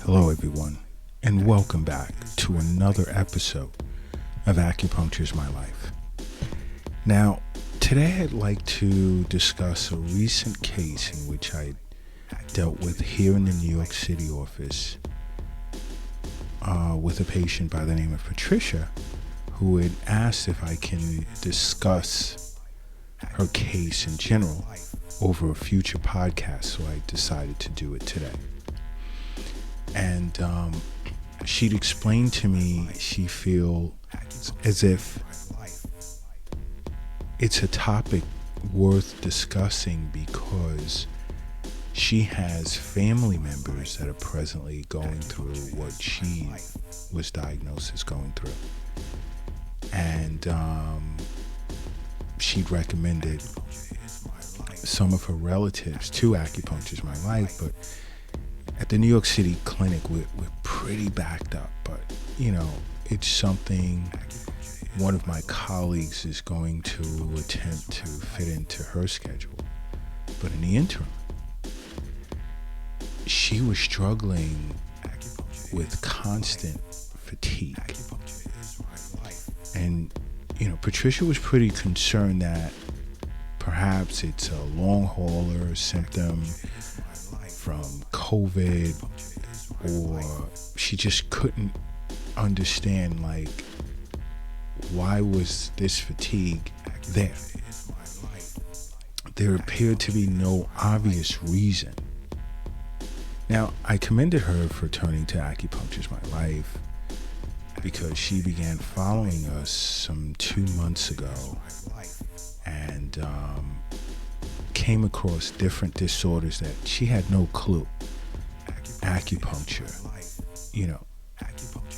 Hello, everyone, and welcome back to another episode of Acupuncture is My Life. Now, today I'd like to discuss a recent case in which I dealt with here in the New York City office with a patient by the name of Patricia, who had asked if I can discuss her case in general over a future podcast, so I decided to do it today. And she'd explained to me she feels as if it's a topic worth discussing because she has family members that are presently going through what she was diagnosed as going through. And she'd recommended some of her relatives to Acupuncture is My Life, but at the New York City clinic, we're pretty backed up, but, it's something one of my colleagues is going to attempt to fit into her schedule. But in the interim, she was struggling with constant fatigue. And, Patricia was pretty concerned that perhaps it's a long hauler symptom from COVID, or she just couldn't understand, why was this fatigue there? There appeared to be no obvious reason. Now, I commended her for turning to Acupuncture is My Life because she began following us some 2 months ago and came across different disorders that she had no clue. Acupuncture,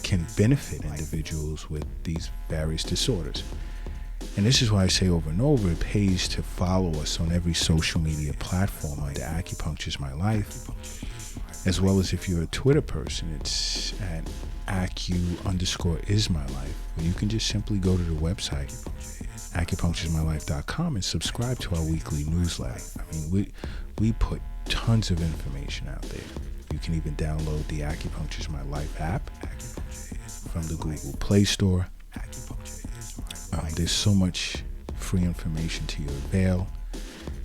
can benefit individuals with these various disorders. And this is why I say over and over, it pays to follow us on every social media platform under Acupuncture is My Life, as well as if you're a Twitter person, it's at acu_is_my_life, where you can just simply go to the website, acupunctureismylife.com, and subscribe to our weekly newsletter. We put tons of information out there. You can even download the Acupuncture is My Life app from the Google Play Store. There's so much free information to your avail.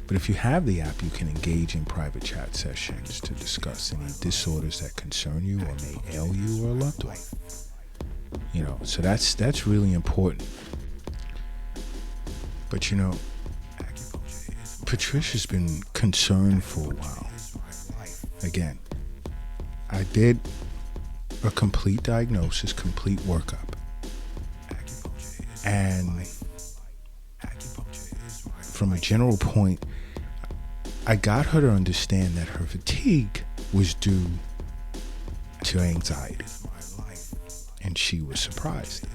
But if you have the app, you can engage in private chat sessions to discuss any disorders that concern you or may ail you or a loved one. So that's really important. But Patricia's been concerned for a while. Again, I did a complete diagnosis, complete workup. And from a general point, I got her to understand that her fatigue was due to anxiety. And she was surprised.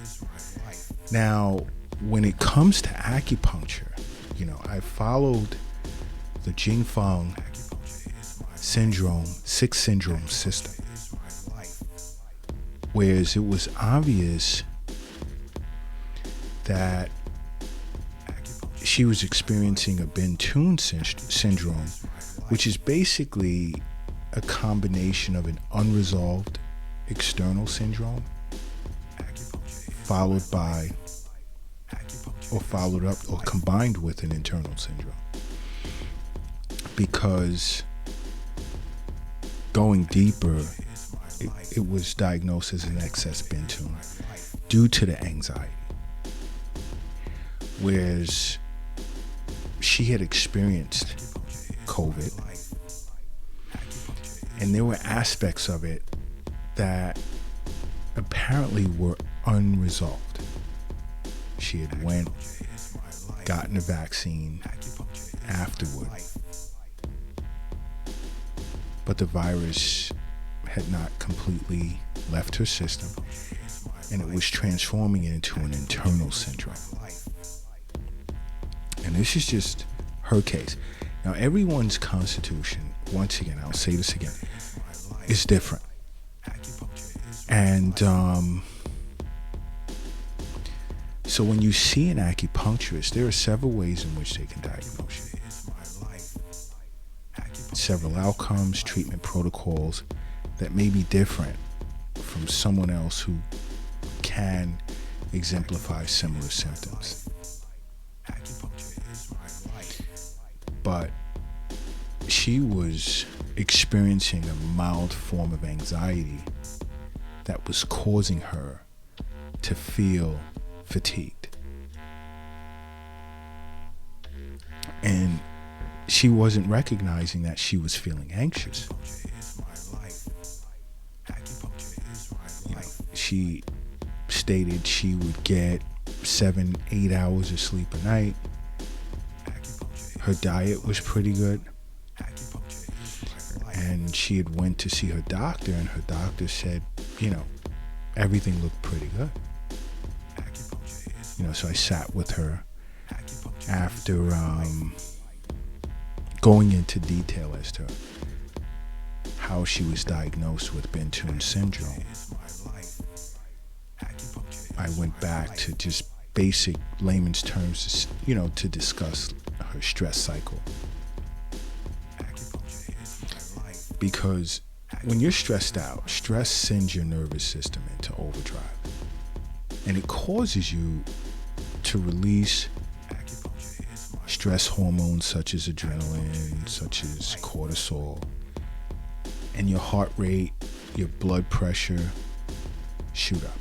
Now, when it comes to acupuncture, I followed the Jing Feng syndrome, 6 syndrome system. Whereas it was obvious that she was experiencing a Bentun syndrome, which is basically a combination of an unresolved external syndrome followed up or combined with an internal syndrome. Because going deeper, it was diagnosed as an excess Bentun due to the anxiety. Whereas she had experienced COVID, and there were aspects of it that apparently were unresolved. She had gotten a vaccine afterward, but the virus had not completely left her system, and it was transforming it into an internal syndrome. And this is just her case. Now, everyone's constitution, once again, I'll say this again, is different. And so when you see an acupuncturist, there are several ways in which they can diagnose you. Several outcomes, treatment protocols, that may be different from someone else who can exemplify similar symptoms. But she was experiencing a mild form of anxiety that was causing her to feel fatigued. And she wasn't recognizing that she was feeling anxious. You know, she stated she would get 7-8 hours of sleep a night. Her diet was pretty good. And she had went to see her doctor, and her doctor said, everything looked pretty good. So I sat with her after going into detail as to how she was diagnosed with Bintoon syndrome. I went back to just basic layman's terms, to discuss her stress cycle. Because when you're stressed out, stress sends your nervous system into overdrive. And it causes you to release stress hormones such as adrenaline, such as cortisol. And your heart rate, your blood pressure shoot up.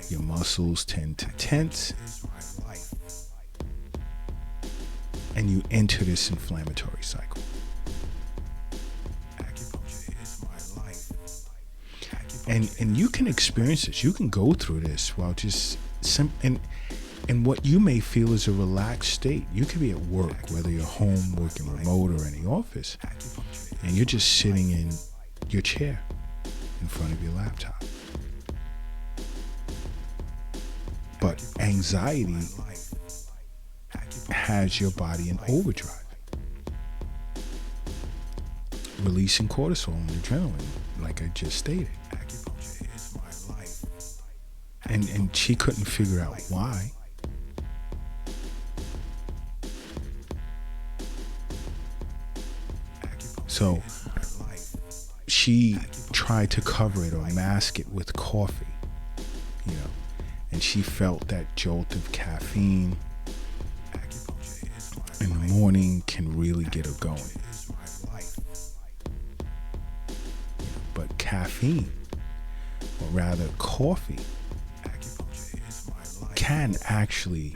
Your muscles tend to tense. And you enter this inflammatory cycle. And you can experience this. You can go through this while just and what you may feel is a relaxed state. You could be at work, whether you're home, working remote, or in the office, and you're just sitting in your chair in front of your laptop. But anxiety has your body in overdrive, releasing cortisol and adrenaline, like I just stated. And she couldn't figure out why. So she tried to cover it or mask it with coffee, and she felt that jolt of caffeine in the morning can really get her going. But caffeine, or rather coffee, can actually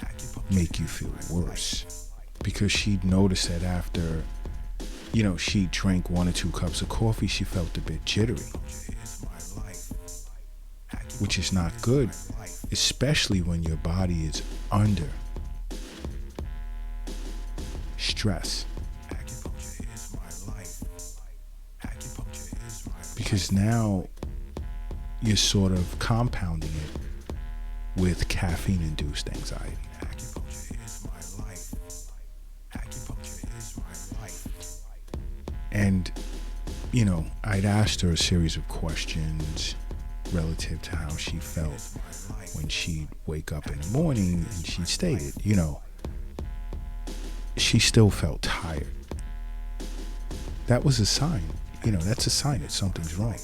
make you feel worse, because she'd noticed that after she drank 1 or 2 cups of coffee, she felt a bit jittery, which is not good, especially when your body is under stress, because now you're sort of compounding it with caffeine-induced anxiety. And, I'd asked her a series of questions relative to how she felt when she'd wake up in the morning, and she stated, she still felt tired. That was a sign. That's a sign that something's wrong.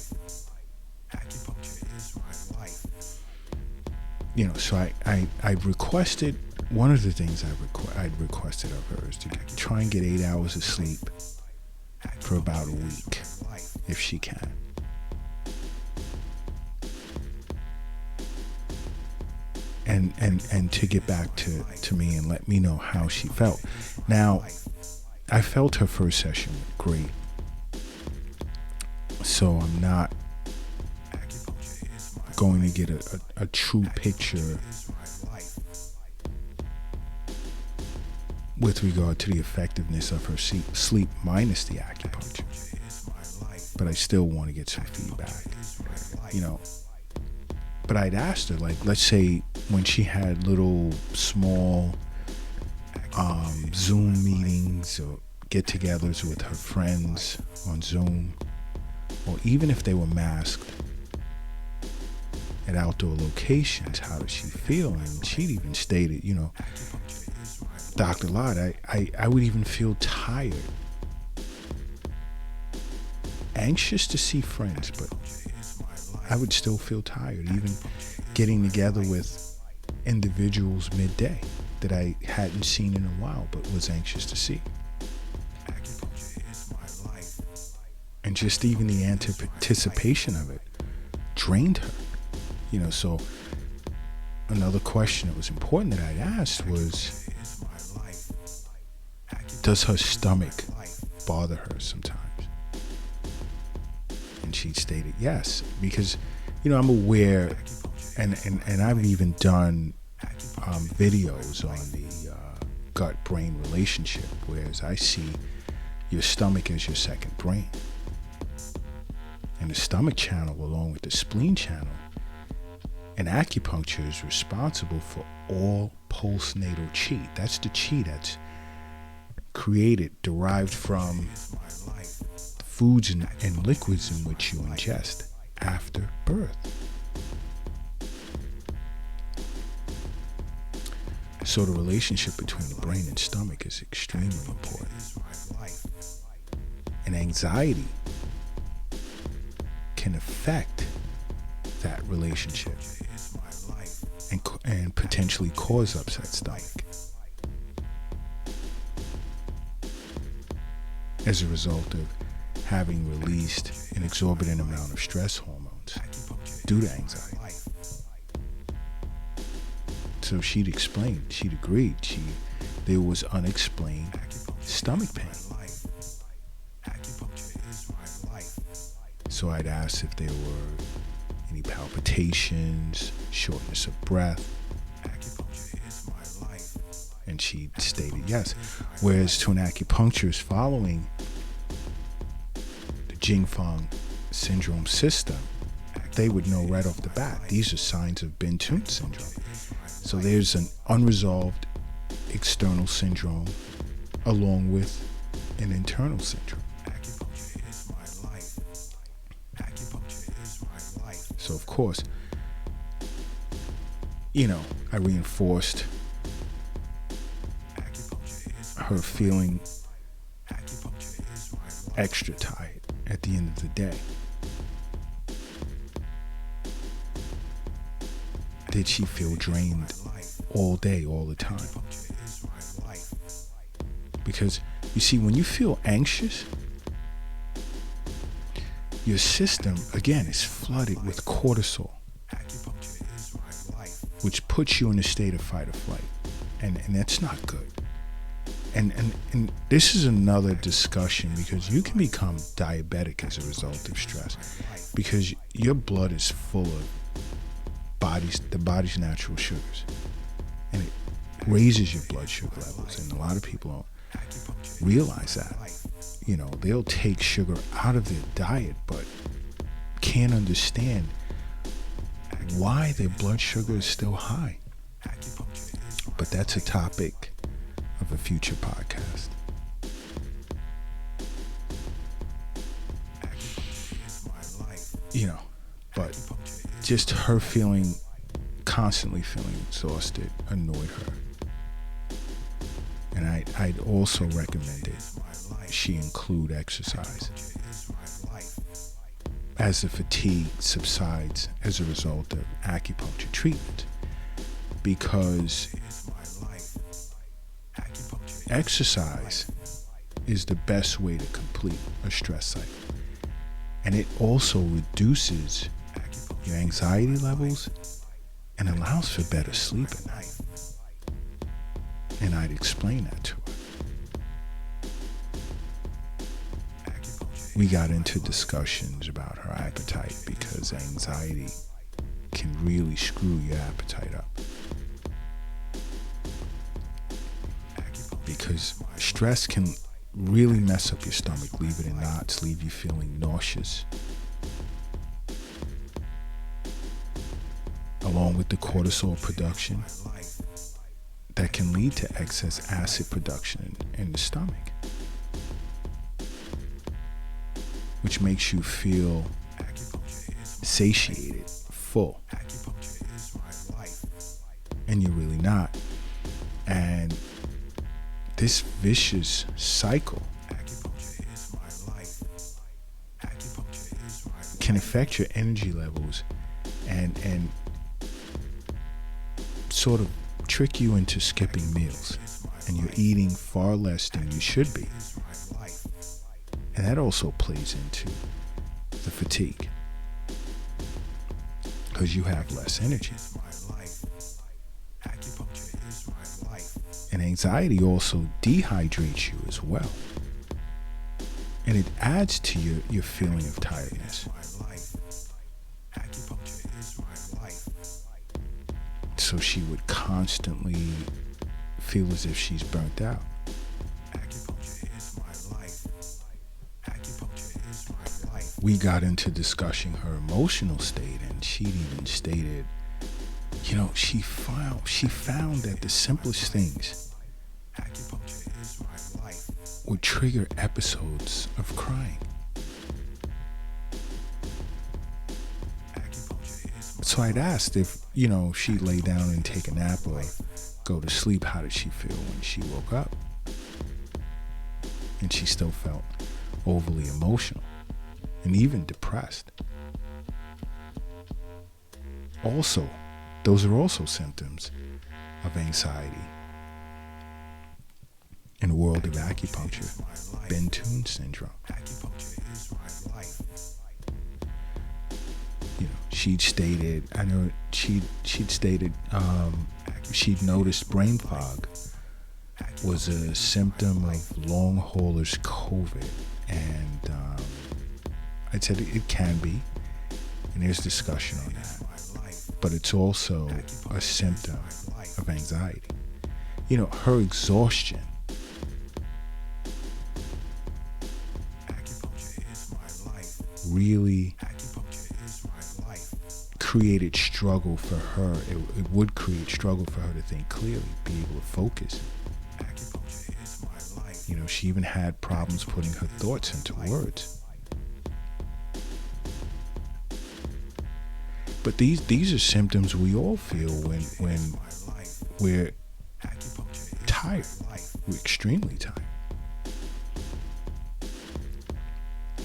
So I requested, one of the things I'd requested of her is to try and get 8 hours of sleep for about a week, if she can. And to get back to me and let me know how she felt. Now, I felt her first session great, so I'm not going to get a true picture with regard to the effectiveness of her sleep minus the acupuncture. But I still want to get some feedback, But I'd asked her, let's say when she had little small Zoom meetings or get-togethers with her friends on Zoom, or even if they were masked at outdoor locations, how does she feel? And she'd even stated, Dr. Lott, I would even feel tired anxious to see friends, but I would still feel tired, even getting together with individuals midday that I hadn't seen in a while, but was anxious to see. And just even the anticipation of it drained her. So another question that was important that I'd asked was, does her stomach bother her sometimes? And she stated yes, because I'm aware, and I've even done videos on the gut-brain relationship, whereas I see your stomach as your second brain. And the stomach channel, along with the spleen channel, and acupuncture is responsible for all postnatal chi. That's the chi that's derived from foods and liquids in which you ingest after birth. So the relationship between the brain and stomach is extremely important. And anxiety can affect that relationship and potentially cause upset stomach as a result of having released an exorbitant amount of stress hormones due to anxiety. So she'd agreed, there was unexplained stomach pain. So I'd asked if there were any palpitations, shortness of breath, and she stated yes. Whereas to an acupuncturist following the Jing-Fang syndrome system, they would know right off the bat, these are signs of Bin-Tun syndrome. So there's an unresolved external syndrome along with an internal syndrome. So of course, I reinforced her feeling extra tired at the end of the day. Did she feel drained all day, all the time? Because you see, when you feel anxious, your system, again, is flooded with cortisol, which puts you in a state of fight or flight. And that's not good. And this is another discussion, because you can become diabetic as a result of stress, because your blood is full of the body's natural sugars, and it raises your blood sugar levels. And a lot of people don't realize that. They'll take sugar out of their diet, but can't understand why their blood sugar is still high. But that's a topic of a future podcast. But just her constantly feeling exhausted annoyed her. And I'd also recommended she include exercise as the fatigue subsides as a result of acupuncture treatment, because exercise is the best way to complete a stress cycle, and it also reduces your anxiety levels and allows for better sleep at night. And I'd explain that to her. We got into discussions about her appetite, because anxiety can really screw your appetite up. Because stress can really mess up your stomach, leave it in knots, leave you feeling nauseous. Along with the cortisol production, that can lead to excess acid production in the stomach, which makes you feel satiated, full, and you're really not. And this vicious cycle can affect your energy levels and sort of trick you into skipping meals, and you're eating far less than you should be. And that also plays into the fatigue, because you have less energy. And anxiety also dehydrates you as well. And it adds to your feeling of tiredness. So she would constantly feel as if she's burnt out. We got into discussing her emotional state, and she'd even stated, she found that the simplest things would trigger episodes of crying. So I'd asked if, she'd lay down and take a nap or go to sleep, how did she feel when she woke up? And she still felt overly emotional and even depressed. Also, those are also symptoms of anxiety. In the world of acupuncture, Bentun syndrome. She'd stated she'd noticed brain fog was a symptom of long haulers COVID, and I said it can be, and there's discussion on that, but it's also a symptom of anxiety. Her exhaustion really created struggle for her. It would create struggle for her to think clearly, be able to focus. She even had problems putting her thoughts into words. But these are symptoms we all feel when we're tired. We're extremely tired.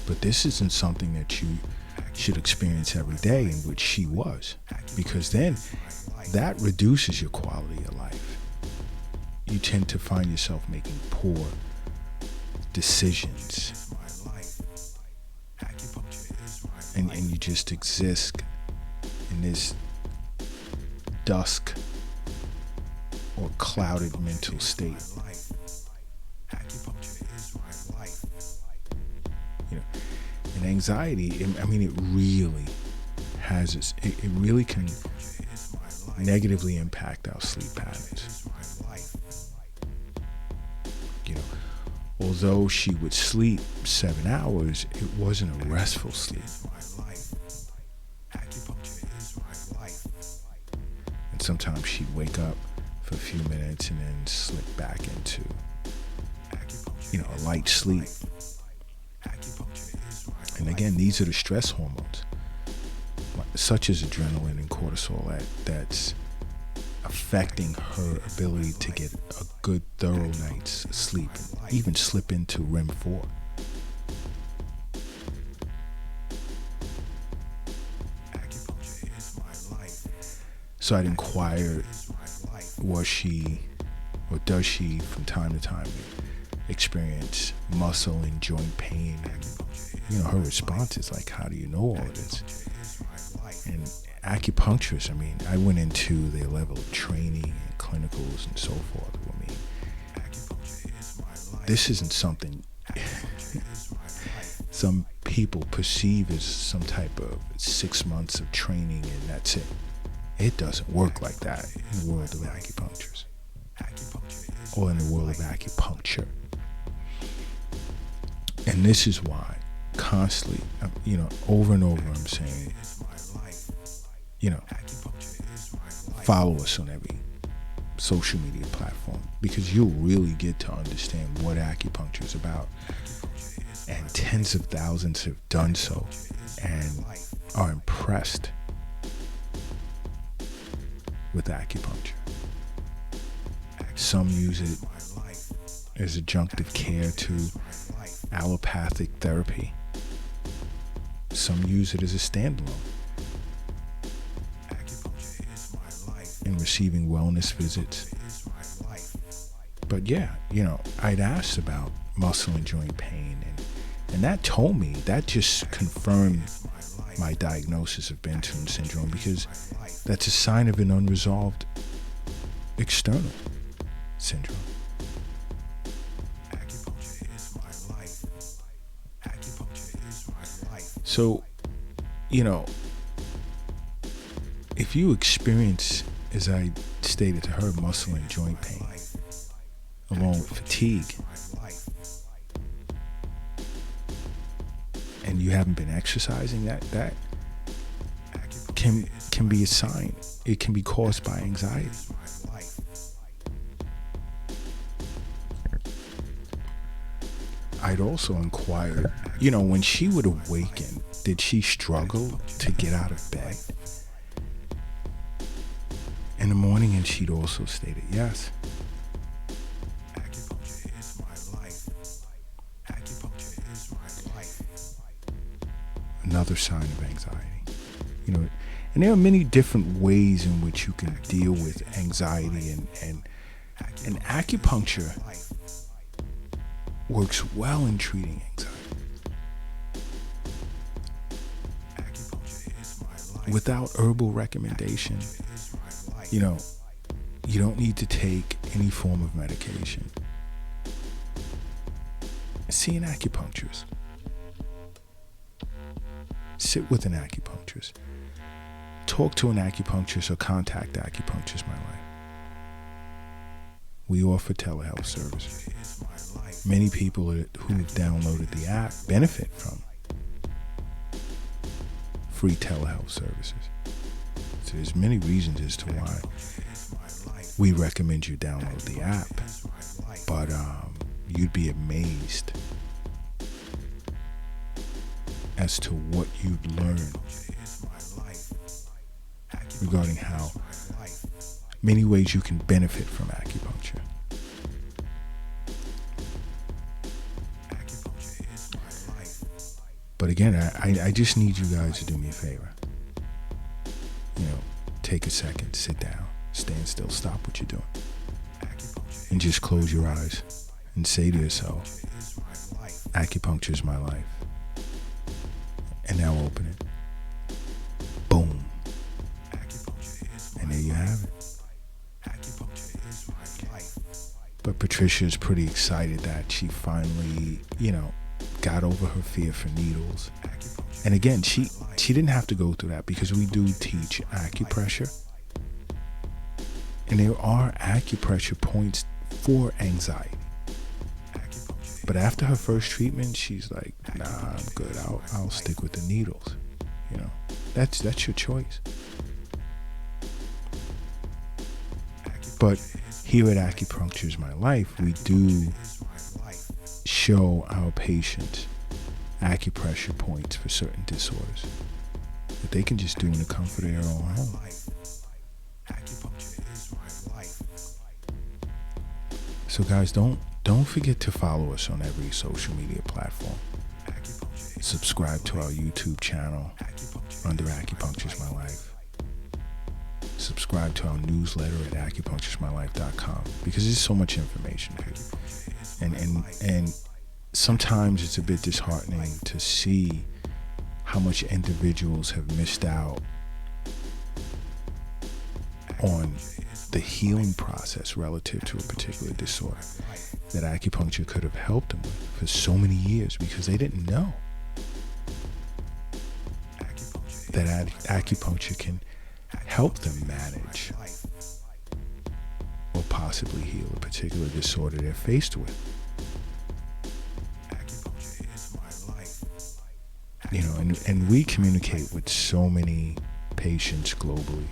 But this isn't something that you should experience every day, in which she was, because then that reduces your quality of life. You tend to find yourself making poor decisions, and you just exist in this dusk or clouded mental state. And anxiety, it really has this, it really can negatively impact our sleep patterns. Although she would sleep 7 hours, it wasn't a restful sleep. And sometimes she'd wake up for a few minutes and then slip back into, a light sleep. And again, these are the stress hormones, such as adrenaline and cortisol, that's affecting her ability to get a good, thorough night's sleep, and even slip into REM 4. So I'd inquired, was she, or does she, from time to time, experience muscle and joint pain? And her response is like, how do you know all of this? And acupuncturists, I went into their level of training and clinicals and so forth. This isn't something some people perceive as some type of 6 months of training and that's it. It doesn't work like that in the world of acupuncturists, or in the world of acupuncture. And this is why constantly, over and over, I'm saying, follow us on every social media platform, because you'll really get to understand what acupuncture is about. And tens of thousands have done so and are impressed with acupuncture. Some use it as adjunctive care to allopathic therapy. Some use it as a standalone. In receiving wellness visits. But yeah, I'd asked about muscle and joint pain, and that told me, that just confirmed my diagnosis of Benton syndrome, because that's a sign of an unresolved external syndrome. So, if you experience, as I stated to her, muscle and joint pain, along with fatigue, and you haven't been exercising, that can be a sign. It can be caused by anxiety. I'd also inquired, when she would awaken, did she struggle to get out of bed in the morning? And she'd also stated yes. Acupuncture is my life. Acupuncture is my life. Another sign of anxiety. And there are many different ways in which you can deal with anxiety, and acupuncture works well in treating anxiety. Without herbal recommendation, you don't need to take any form of medication. See an acupuncturist. Sit with an acupuncturist. Talk to an acupuncturist or contact Acupuncture My Life. We offer telehealth services. Many people who've downloaded the app benefit from free telehealth services. So there's many reasons as to why we recommend you download the app. But you'd be amazed as to what you'd learn regarding how many ways you can benefit from acupuncture. But again, I just need you guys to do me a favor. Take a second, sit down, stand still, stop what you're doing, and just close your eyes and say to yourself, acupuncture is my life. And now open it. Boom. And there you have it. But Patricia is pretty excited that she finally, got over her fear for needles. And again, she didn't have to go through that, because we do teach acupressure. And there are acupressure points for anxiety. But after her first treatment, she's like, nah, I'm good. I'll stick with the needles. That's your choice. But here at Acupuncture is My Life, we do show our patients acupressure points for certain disorders that they can just do in the comfort of their own home. So guys, don't forget to follow us on every social media platform. Subscribe to our YouTube channel under Acupuncture is My Life. Subscribe to our newsletter at acupuncturesmylife.com, because there's so much information for you. And sometimes it's a bit disheartening to see how much individuals have missed out on the healing process relative to a particular disorder that acupuncture could have helped them with for so many years, because they didn't know that acupuncture can help them manage or possibly heal a particular disorder they're faced with. And we communicate with so many patients globally,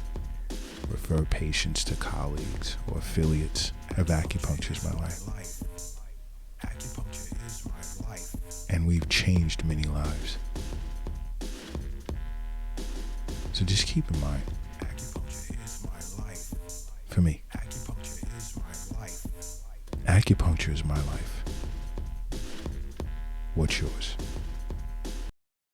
refer patients to colleagues or affiliates of Acupuncture is My Life. And we've changed many lives. So just keep in mind, for me, acupuncture is my life. What's yours?